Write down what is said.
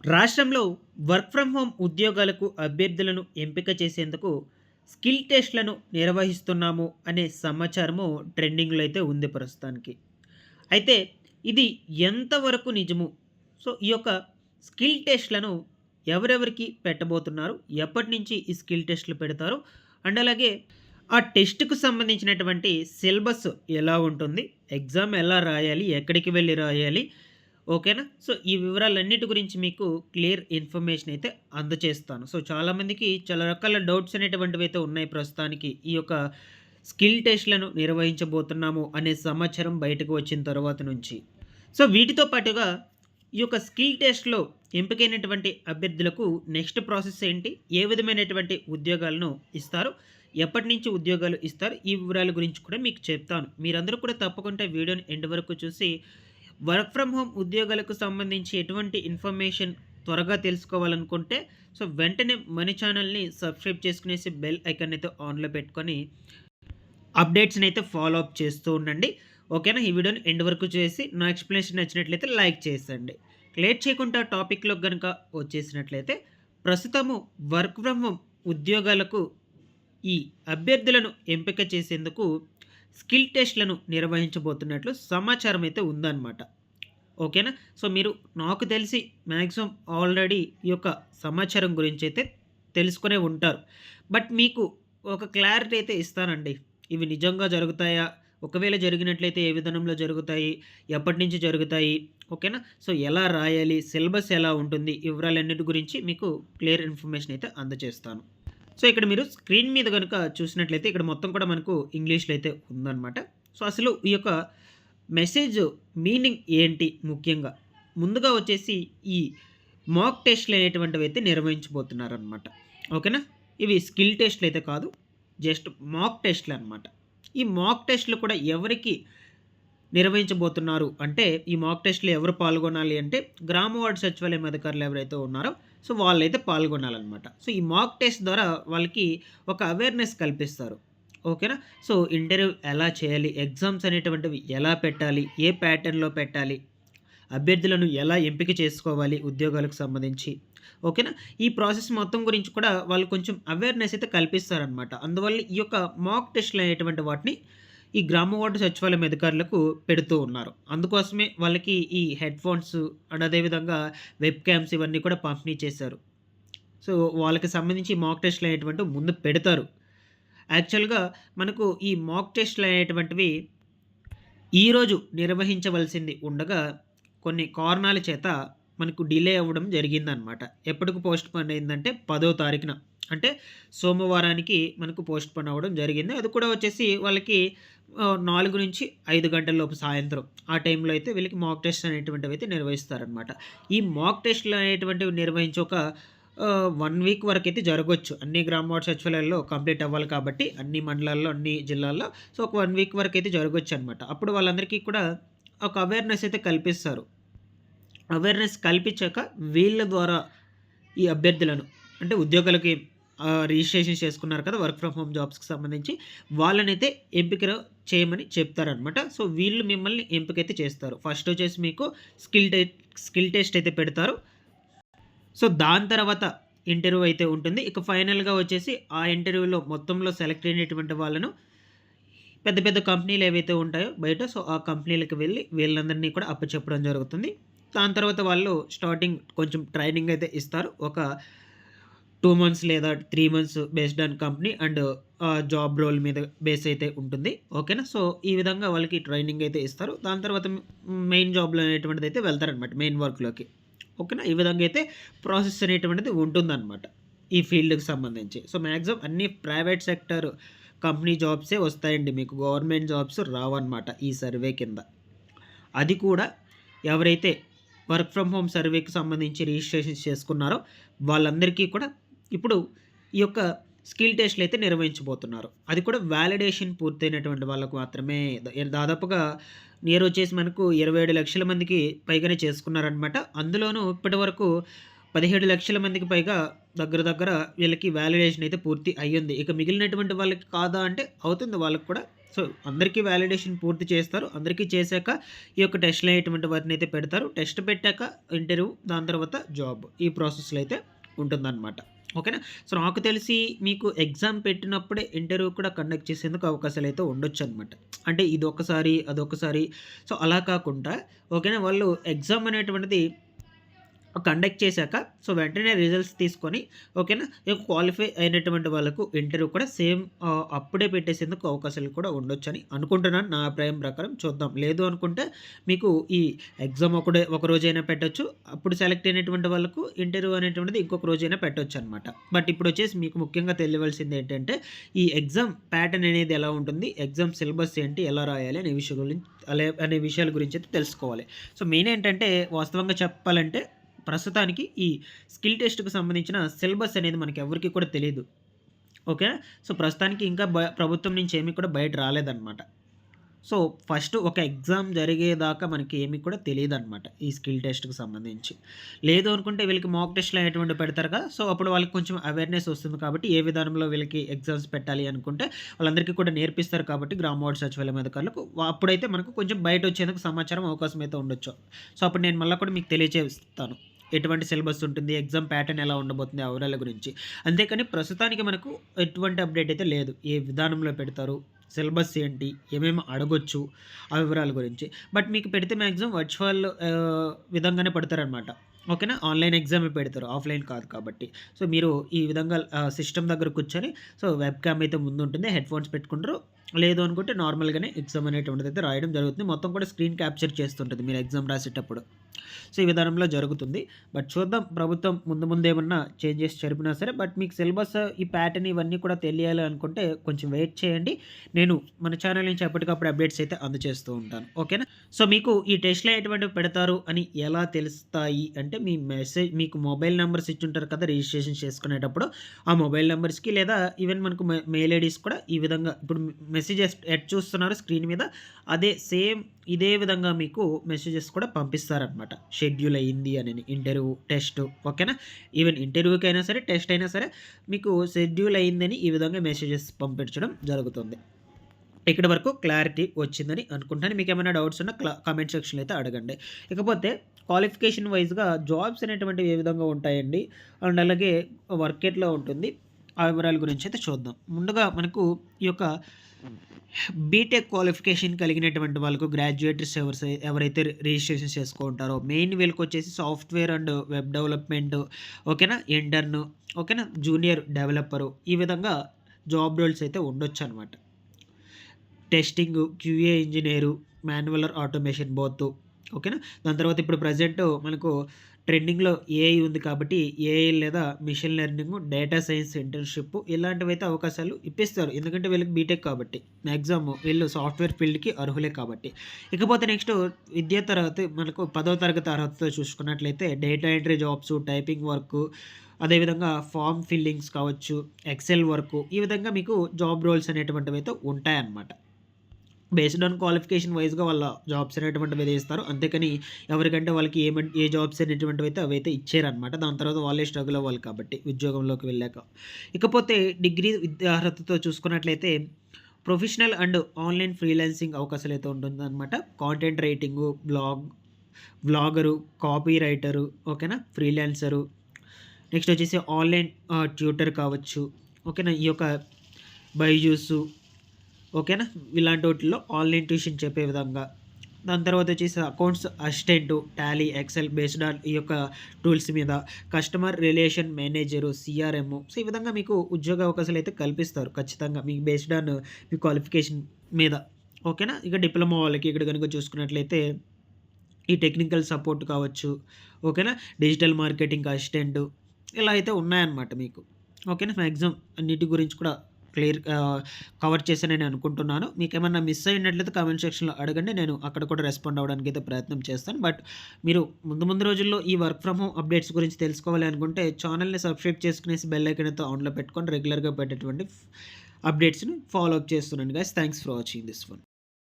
రాష్ట్రంలో work from home ఉద్యోగాలకు అభ్యర్థులను ఎంపిక చేసేందుకు స్కిల్ టెస్ట్లను నిర్వహిస్తున్నాము అనే సమాచారము ట్రెండింగ్లో అయితే ఉంది ప్రస్తుతానికి. అయితే ఇది ఎంతవరకు నిజము? సో, ఈ యొక్క స్కిల్ టెస్ట్‌లను ఎవరెవరికి పెట్టబోతున్నారు? ఎప్పటినుంచి ఈ స్కిల్ టెస్ట్‌లు పెడతారు? అండ్ అలాగే ఆ టెస్ట్‌కు సంబంధించినటువంటి సిలబస్ ఎలా ఉంటుంది? ఎగ్జామ్ ఎలా రాయాలి? ఎక్కడికి వెళ్లి రాయాలి? ఓకేనా? సో, ఈ వివరాలన్నిటి గురించి మీకు క్లియర్ ఇన్ఫర్మేషన్ అయితే అందజేస్తాను. సో, చాలామందికి చాలా రకాల డౌట్స్ అనేటువంటివైతే ఉన్నాయి ప్రస్తుతానికి. ఈ యొక్క స్కిల్ టెస్ట్‌లను నిర్వహించబోతున్నాము అనే సమాచారం బయటకు వచ్చిన తర్వాత నుంచి. సో, వీటితో పాటుగా ఈ యొక్క స్కిల్ టెస్ట్‌లో ఎంపికైనటువంటి అభ్యర్థులకు నెక్స్ట్ ప్రాసెస్ ఏంటి? ఏ విధమైనటువంటి ఉద్యోగాలను ఇస్తారు? ఎప్పటినుంచి ఉద్యోగాలు ఇస్తారు? ఈ వివరాల గురించి కూడా మీకు చెప్తాను. మీరందరూ కూడా తప్పకుండా వీడియోని ఎండ్ వరకు చూసి వర్క్ ఫ్రమ్ హోమ్ ఉద్యోగాలకు సంబంధించి ఎటువంటి ఇన్ఫర్మేషన్ త్వరగా తెలుసుకోవాలనుకుంటే సో వెంటనే మన ఛానల్ని సబ్స్క్రైబ్ చేసుకునేసి బెల్ ఐకాన్ అయితే ఆన్లో పెట్టుకొని అప్డేట్స్ని అయితే ఫాలో అప్ చేస్తూ ఉండండి. ఓకేనా? ఈ వీడియోని ఎండ్ వరకు చేసి నా ఎక్స్ప్లెనేషన్ నచ్చినట్లయితే లైక్ చేసండి. లేట్ చేయకుండా టాపిక్లో కనుక వచ్చేసినట్లయితే ప్రస్తుతము వర్క్ ఫ్రమ్ హోమ్ ఉద్యోగాలకు ఈ అభ్యర్థులను ఎంపిక చేసేందుకు స్కిల్ టెస్ట్‌లను నిర్వహించబోతున్నట్లు సమాచారం అయితే ఉందన్నమాట. ఓకేనా? సో, మీరు నాకు తెలిసి మాక్సిమం ఆల్రెడీ ఈ యొక్క సమాచారం గురించైతే తెలుసుకునే ఉంటారు. బట్ మీకు ఒక క్లారిటీ అయితే ఇస్తానండి. ఇవి నిజంగా జరుగుతాయా? ఒకవేళ జరిగినట్లయితే ఏ విధానంలో జరుగుతాయి? ఎప్పటినుంచి జరుగుతాయి? ఓకేనా? సో, ఎలా రాయాలి? సిలబస్ ఎలా ఉంటుంది? ఈ వివరాలన్నిటి గురించి మీకు క్లియర్ ఇన్ఫర్మేషన్ అయితే అందజేస్తాను. సో, ఇక్కడ మీరు స్క్రీన్ మీద గనుక చూసినట్లయితే ఇక్కడ మొత్తం కూడా మనకు ఇంగ్లీష్‌లో అయితే ఉందనమాట. సో, అసలు ఈ యొక్క మెసేజ్ మీనింగ్ ఏంటి ముఖ్యంగా? ముందుగా వచ్చేసి ఈ మాక్ టెస్ట్‌లు అనేటువంటివి అయితే నిర్వహించబోతున్నారనమాట. ఓకేనా? ఇవి స్కిల్ టెస్ట్‌లు అయితే కాదు. జస్ట్ మాక్ టెస్ట్‌లు అనమాట. ఈ మాక్ టెస్ట్‌లు కూడా ఎవరికి నిర్వహించబోతున్నారు అంటే, ఈ మాక్ టెస్ట్‌లో ఎవరు పాల్గొనాలి అంటే, గ్రామ వార్డు సచివాలయం అధికారులు ఎవరైతే ఉన్నారో, సో వాళ్ళైతే పాల్గొనాలనమాట. సో ఈ మాక్ టెస్ట్ ద్వారా వాళ్ళకి ఒక అవేర్‌నెస్ కల్పిస్తారు. ఓకేనా? సో ఇంటర్వ్యూ ఎలా చేయాలి? ఎగ్జామ్స్ అనేటువంటివి ఎలా పెట్టాలి? ఏ ప్యాటర్న్‌లో పెట్టాలి? అభ్యర్థులను ఎలా ఎంపిక చేసుకోవాలి ఉద్యోగాలకు సంబంధించి? ఓకేనా? ఈ ప్రాసెస్ మొత్తం గురించి కూడా వాళ్ళు కొంచెం అవేర్‌నెస్ అయితే కల్పిస్తారనమాట. అందువల్ల ఈ యొక్క మాక్ టెస్ట్‌లు అనేటువంటి వాటిని ఈ గ్రామ వార్డు సచివాలయం అధికారులకు పెడుతూ ఉన్నారు. అందుకోసమే వాళ్ళకి ఈ హెడ్‌ఫోన్స్ అండ్ అదేవిధంగా వెబ్ క్యామ్స్ ఇవన్నీ కూడా పంపిణీ చేశారు. సో, వాళ్ళకి సంబంధించి మాక్ టెస్ట్‌లు అనేటువంటివి ముందు పెడతారు. యాక్చువల్‌గా మనకు ఈ మాక్ టెస్ట్‌లు అనేటువంటివి ఈరోజు నిర్వహించవలసింది ఉండగా, కొన్ని కారణాల చేత మనకు డిలే అవ్వడం జరిగిందనమాట. ఎప్పటికి పోస్ట్‌పోన్ అయిందంటే 10వ తారీఖున. అంటే సోమవారానికి మనకు పోస్ట్‌పోన్ అవ్వడం జరిగింది. అది కూడా వచ్చేసి వాళ్ళకి 4-5 గంటల లోపు సాయంత్రం ఆ టైంలో అయితే వీళ్ళకి మాక్ టెస్ట్ అనేటువంటివి అయితే నిర్వహిస్తారనమాట. ఈ మాక్ టెస్ట్‌లు అనేటువంటివి నిర్వహించి ఒక 1 వీక్ వరకైతే జరగొచ్చు. అన్ని గ్రామ వార్డు సచివాలయాల్లో కంప్లీట్ అవ్వాలి కాబట్టి అన్ని మండలాల్లో, అన్ని జిల్లాల్లో సో, ఒక 1 వీక్ వరకైతే జరగొచ్చనమాట. అప్పుడు వాళ్ళందరికీ కూడా ఒక అవేర్‌నెస్ అయితే కల్పిస్తారు. అవేర్‌నెస్ కల్పించాక వీళ్ళ ద్వారా ఈ అభ్యర్థులను అంటే ఉద్యోగాలకి రిజిస్ట్రేషన్ చేసుకున్నారు కదా! వర్క్ ఫ్రమ్ హోమ్ జాబ్స్‌కి సంబంధించి వాళ్ళనైతే ఎంపిక చేయమని చెప్తారనమాట. సో, వీళ్ళు మిమ్మల్ని ఎంపికైతే చేస్తారు. ఫస్ట్ వచ్చేసి మీకు స్కిల్ టెస్ట్ అయితే పెడతారు. సో, దాని తర్వాత ఇంటర్వ్యూ అయితే ఉంటుంది. ఇక ఫైనల్‌గా వచ్చేసి ఆ ఇంటర్వ్యూలో మొత్తంలో సెలెక్ట్ అయినటువంటి వాళ్ళను పెద్ద పెద్ద కంపెనీలు ఏవైతే ఉంటాయో బయట సో, ఆ కంపెనీలకి వెళ్ళి వీళ్ళందరినీ కూడా అప్పచెప్పడం జరుగుతుంది. దాని తర్వాత వాళ్ళు స్టార్టింగ్ కొంచెం ట్రైనింగ్ అయితే ఇస్తారు. ఒక 2 మంత్స్ లేదా 3 months based on company and job role మీద బేస్ అయితే ఉంటుంది. ఓకేనా? సో, ఈ విధంగా వాళ్ళకి ట్రైనింగ్ అయితే ఇస్తారు. దాని తర్వాత మెయిన్ జాబ్‌లో అనేటువంటిది అయితే వెళ్తారనమాట మెయిన్ వర్క్‌లోకి. ఓకేనా? ఈ విధంగా అయితే ప్రాసెస్ అనేటువంటిది ఉంటుందనమాట. ఈ ఫీల్డ్‌కి సంబంధించి. సో, మాక్సిమం అన్ని ప్రైవేట్ సెక్టర్ కంపెనీ జాబ్సే వస్తాయండి మీకు. గవర్నమెంట్ జాబ్స్ రావన్నమాట ఈ సర్వే కింద. అది కూడా ఎవరైతే వర్క్ ఫ్రమ్ హోమ్ సర్వేకి సంబంధించి రిజిస్ట్రేషన్ చేసుకున్నారో వాళ్ళందరికీ కూడా ఇప్పుడు ఈ యొక్క స్కిల్ టెస్ట్‌లు అయితే నిర్వహించబోతున్నారు. అది కూడా వాలిడేషన్ పూర్తయినటువంటి వాళ్ళకు మాత్రమే. దాదాపుగా నియర్ వచ్చేసి మనకు 27,00,000 మందికి పైగానే చేసుకున్నారనమాట. అందులోనూ ఇప్పటివరకు 17,00,000 మందికి పైగా దగ్గర దగ్గర వీళ్ళకి వాలిడేషన్ అయితే పూర్తి అయ్యింది. ఇక మిగిలినటువంటి వాళ్ళకి కాదా అంటే అవుతుంది వాళ్ళకి కూడా. సో, అందరికీ వాలిడేషన్ పూర్తి చేస్తారు. అందరికీ చేశాక ఈ యొక్క టెస్ట్‌లనేటువంటి వాటినైతే పెడతారు. టెస్ట్ పెట్టాక ఇంటర్వ్యూ, దాని తర్వాత జాబ్. ఈ ప్రాసెస్‌లో అయితే ఉంటుందనమాట. ఓకేనా? సో, నాకు తెలిసి మీకు ఎగ్జామ్ పెట్టినప్పుడే ఇంటర్వ్యూ కూడా కండక్ట్ చేసేందుకు అవకాశాలైతే ఉండొచ్చనమాట. అంటే ఇదొకసారి, అదొకసారి సో, అలా కాకుండా ఓకేనా? వాళ్ళు ఎగ్జామ్ అనేటువంటిది కండక్ట్ చేశాక సో, వెంటనే రిజల్ట్స్ తీసుకొని ఓకేనా? ఇక క్వాలిఫై అయినటువంటి వాళ్ళకు ఇంటర్వ్యూ కూడా సేమ్ అప్పుడే పెట్టేసేందుకు అవకాశాలు కూడా ఉండొచ్చని అనుకుంటున్నాను. నా అభిప్రాయం ప్రకారం చూద్దాం. లేదు అనుకుంటే మీకు ఈ ఎగ్జామ్ ఒక రోజైనా పెట్టొచ్చు. అప్పుడు సెలెక్ట్ అయినటువంటి వాళ్ళకు ఇంటర్వ్యూ అనేటువంటిది ఇంకొక రోజైనా పెట్టొచ్చనమాట. బట్ ఇప్పుడొచ్చేసి మీకు ముఖ్యంగా తెలియవలసింది ఏంటంటే, ఈ ఎగ్జామ్ ప్యాటర్న్ అనేది ఎలా ఉంటుంది? ఎగ్జామ్ సిలబస్ ఏంటి? ఎలా రాయాలి? అనే విషయాల గురించి అయితే తెలుసుకోవాలి. సో, మెయిన్ ఏంటంటే వాస్తవంగా చెప్పాలంటే ప్రస్తుతానికి ఈ స్కిల్ టెస్ట్‌కి సంబంధించిన సిలబస్ అనేది మనకెవ్వరికీ కూడా తెలీదు. ఓకేనా? సో, ప్రస్తుతానికి ఇంకా ప్రభుత్వం నుంచి ఏమి కూడా బయట రాలేదనమాట. సో, ఫస్ట్ ఒక ఎగ్జామ్ జరిగేదాకా మనకి ఏమి కూడా తెలీదనమాట. ఈ స్కిల్ టెస్ట్‌కి సంబంధించి. లేదు అనుకుంటే వీళ్ళకి మాక్ టెస్ట్‌లు అనేటువంటివి పెడతారు కదా! సో, అప్పుడు వాళ్ళకి కొంచెం అవేర్‌నెస్ వస్తుంది కాబట్టి, ఏ విధానంలో వీళ్ళకి ఎగ్జామ్స్ పెట్టాలి అనుకుంటే వాళ్ళందరికీ కూడా నేర్పిస్తారు కాబట్టి గ్రామ వార్డ్ సచివాలయం అధికారులకు. అప్పుడైతే మనకు కొంచెం బయటొచ్చేందుకు సమాచారం, అవకాశం అయితే ఉండొచ్చు. సో, అప్పుడు నేను మళ్ళా కూడా మీకు తెలియజేస్తాను. ఎటువంటి సిలబస్ ఉంటుంది, ఎగ్జామ్ ప్యాటర్న్ ఎలా ఉండబోతుంది, ఆ వివరాల గురించి. అంతేకాని ప్రస్తుతానికి మనకు ఎటువంటి అప్డేట్ అయితే లేదు. ఏ విధానంలో పెడతారు, సిలబస్ ఏంటి, ఏమేమి అడగొచ్చు, ఆ వివరాల గురించి. బట్ మీకు పెడితే మాక్సిమం వర్చువల్ విధంగానే పెడతారనమాట. ఓకేనా? ఆన్‌లైన్ ఎగ్జామే పెడతారు. ఆఫ్‌లైన్ కాదు కాబట్టి. సో, మీరు ఈ విధంగా సిస్టమ్ దగ్గర కూర్చొని సో, వెబ్ క్యామ్ అయితే ముందుంటుంది. హెడ్‌ఫోన్స్ పెట్టుకుంటారు. లేదు అనుకుంటే నార్మల్‌గానే ఎగ్జామ్ అనేటువంటిదైతే రాయడం జరుగుతుంది. మొత్తం కూడా స్క్రీన్ క్యాప్చర్ చేస్తుంటది మీరు ఎగ్జామ్ రాసేటప్పుడు. సో, ఈ విధానంలో జరుగుతుంది. బట్ చూద్దాం, ప్రభుత్వం ముందు ముందు ఏమన్నా చేంజెస్ జరిపినా సరే, బట్ మీకు సిలబస్, ఈ ప్యాటర్న్ ఇవన్నీ కూడా తెలియాలి అనుకుంటే కొంచెం వెయిట్ చేయండి. నేను మన ఛానల్ నుంచి ఎప్పటికప్పుడు అప్డేట్స్ అయితే అందజేస్తూ ఉంటాను. ఓకేనా? సో, మీకు ఈ టెస్ట్‌లు ఎటువంటివి పెడతారు అని ఎలా తెలుస్తాయి అంటే, మీకు మొబైల్ నంబర్స్ ఇచ్చుంటారు కదా! రిజిస్ట్రేషన్ చేసుకునేటప్పుడు. ఆ మొబైల్ నంబర్స్‌కి లేదా ఈవెన్ మనకు మెయిల్ ఐడీస్ కూడా ఈ విధంగా ఇప్పుడు మెసేజెస్ ఎటు చూస్తున్నారో స్క్రీన్ మీద అదే సేమ్ ఇదే విధంగా మీకు మెసేజెస్ కూడా పంపిస్తారనమాట. షెడ్యూల్ అయింది అని ఇంటర్వ్యూ, టెస్ట్ ఓకేనా? ఈవెన్ ఇంటర్వ్యూకైనా సరే, టెస్ట్ అయినా సరే మీకు షెడ్యూల్ అయిందని ఈ విధంగా మెసేజెస్ పంపించడం జరుగుతుంది. ఇక్కడి వరకు క్లారిటీ వచ్చిందని అనుకుంటున్నాను. మీకేమైనా డౌట్స్ ఉన్నా కామెంట్ సెక్షన్‌లో అయితే అడగండి. ఇకపోతే క్వాలిఫికేషన్ వైస్‌గా జాబ్స్ అనేటువంటివి ఏ విధంగా ఉంటాయండి? అండ్ అలాగే వర్క్ ఎట్లా ఉంటుంది? ఆ వివరాల గురించి అయితే చూద్దాం. ముందుగా మనకు ఈ యొక్క బీటెక్ క్వాలిఫికేషన్ కలిగినటువంటి వాళ్ళకు గ్రాడ్యుయేట్స్ ఎవరైతే రిజిస్ట్రేషన్ చేసుకుంటారో మెయిన్ వీళ్ళకొచ్చేసి సాఫ్ట్‌వేర్ అండ్ వెబ్ డెవలప్‌మెంట్ ఓకేనా? ఇంటర్న్ ఓకేనా? జూనియర్ డెవలపరు ఈ విధంగా జాబ్ రోల్స్ అయితే ఉండొచ్చనమాట. Testing, QA engineer, manual or automation both ఓకేనా? దాని తర్వాత ఇప్పుడు ప్రెజెంట్ మనకు ట్రెండింగ్‌లో ఏఐ ఉంది కాబట్టి ఏఐ లేదా machine learning, data science internship ఇలాంటివైతే అవకాశాలు ఇప్పిస్తారు. ఎందుకంటే వీళ్ళకి బీటెక్ కాబట్టి. మాక్సిమం వీళ్ళు సాఫ్ట్‌వేర్ ఫీల్డ్‌కి అర్హులే కాబట్టి. ఇకపోతే నెక్స్ట్ విద్యా తరగతి మనకు 10వ తరగతి అర్హతతో చూసుకున్నట్లయితే data entry jobs, typing work, అదేవిధంగా ఫార్మ్ ఫిల్లింగ్స్ కావచ్చు, ఎక్సెల్ వర్కు ఈ విధంగా మీకు జాబ్ రోల్స్ అనేటువంటివైతే ఉంటాయన్నమాట. బేస్డ్ ఆన్ క్వాలిఫికేషన్ వైస్‌గా వాళ్ళ జాబ్స్ అనేటువంటివి ఇస్తారు. అంతేకాని ఎవరికంటే వాళ్ళకి ఏ జాబ్స్ అనేటువంటివైతే అవైతే ఇచ్చారనమాట. దాని తర్వాత వాళ్ళే స్ట్రగుల్ అవ్వాలి కాబట్టి ఉద్యోగంలోకి వెళ్ళాక. ఇకపోతే డిగ్రీ విద్యా అర్హతతో చూసుకున్నట్లయితే ప్రొఫెషనల్ అండ్ ఆన్‌లైన్ ఫ్రీలాన్సింగ్ అవకాశాలైతే ఉంటుందనమాట. కాంటెంట్ రైటింగు, వ్లాగరు, కాపీ రైటరు ఓకేనా? ఫ్రీలాన్సరు నెక్స్ట్ వచ్చేసి ఆన్‌లైన్ ట్యూటర్ కావచ్చు. ఓకేనా? ఈ యొక్క బైజూసు ఓకేనా? ఇలాంటి వాటిల్లో ఆన్‌లైన్ ట్యూషన్ చెప్పే విధంగా. దాని తర్వాత వచ్చేసి accounts assistant, Tally, Excel based on ఈ యొక్క టూల్స్ మీద, customer relation manager, CRM so, ఈ విధంగా మీకు ఉద్యోగ అవకాశాలైతే కల్పిస్తారు ఖచ్చితంగా. మీకు బేస్డ్ ఆన్ మీ క్వాలిఫికేషన్ మీద. ఓకేనా? ఇక డిప్లొమా వాళ్ళకి ఇక్కడ గనుక చూసుకున్నట్లయితే ఈ టెక్నికల్ సపోర్ట్ కావచ్చు. ఓకేనా? డిజిటల్ మార్కెటింగ్ అసిస్టెంటు ఇలా అయితే ఉన్నాయన్నమాట మీకు. ఓకేనా? మాక్సిమం అన్నిటి గురించి కూడా కవర్ చేశానని అనుకుంటున్నాను. మీకేమన్నా మిస్ అయినట్లయితే కామెంట్ సెక్షన్‌లో అడగండి. నేను అక్కడ కూడా రెస్పాండ్ అవ్వడానికైతే ప్రయత్నం చేస్తాను. బట్ మీరు ముందు రోజుల్లో ఈ వర్క్ ఫ్రమ్ హోమ్ అప్డేట్స్ గురించి తెలుసుకోవాలి అనుకుంటే ఛానెల్‌ని సబ్స్క్రైబ్ చేసుకునేసి బెల్ ఐకాన్ అయితే ఆన్‌లో పెట్టుకొని రెగ్యులర్‌గా పెట్టేటువంటి అప్డేట్స్‌ని ఫాలో అప్ చేస్తుండండి guys. Thanks for watching this one.